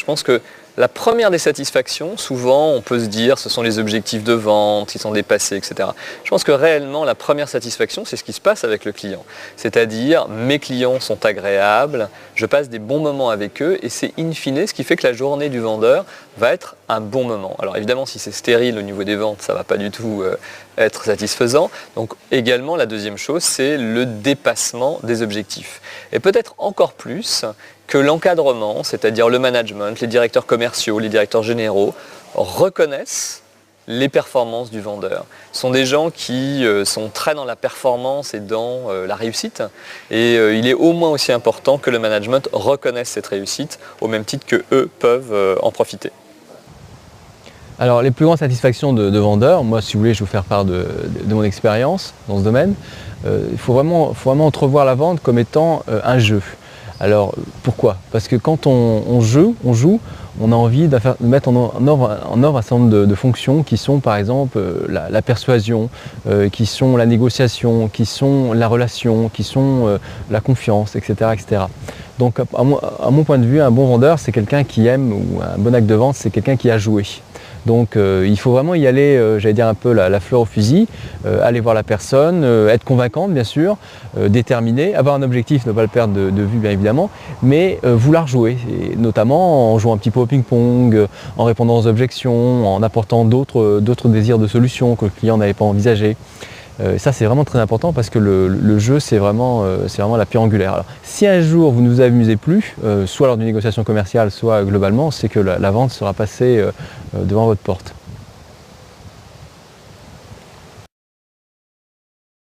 Je pense que la première des satisfactions, souvent on peut se dire ce sont les objectifs de vente qui sont dépassés, etc. Je pense que réellement la première satisfaction, c'est ce qui se passe avec le client. C'est-à-dire mes clients sont agréables, je passe des bons moments avec eux et c'est in fine ce qui fait que la journée du vendeur va être un bon moment. Alors évidemment si c'est stérile au niveau des ventes, ça ne va pas du tout être satisfaisant. Donc également la deuxième chose, c'est le dépassement des objectifs. Et peut-être encore plus que l'encadrement, c'est-à-dire le management, les directeurs commerciaux, les directeurs généraux, reconnaissent les performances du vendeur. Ce sont des gens qui sont très dans la performance et dans la réussite. Et il est au moins aussi important que le management reconnaisse cette réussite, au même titre qu'eux peuvent en profiter. Alors les plus grandes satisfactions de vendeurs, moi si vous voulez je vais vous faire part de mon expérience dans ce domaine, il faut vraiment entrevoir la vente comme étant un jeu. Alors pourquoi? Parce que quand on joue, on a envie de mettre en œuvre un certain nombre de fonctions qui sont par exemple la persuasion, qui sont la négociation, qui sont la relation, qui sont la confiance, etc., etc. Donc à mon point de vue, un bon vendeur c'est quelqu'un qui aime, ou un bon acte de vente c'est quelqu'un qui a joué. Donc il faut vraiment y aller, j'allais dire un peu la fleur au fusil, aller voir la personne, être convaincante bien sûr, déterminée, avoir un objectif, ne pas le perdre de vue bien évidemment, mais vouloir jouer, et notamment en jouant un petit peu au ping-pong, en répondant aux objections, en apportant d'autres désirs de solutions que le client n'avait pas envisagé. Ça c'est vraiment très important parce que le jeu c'est vraiment la pierre angulaire. Alors, si un jour vous ne vous amusez plus, soit lors d'une négociation commerciale, soit globalement, c'est que la vente sera passée devant votre porte.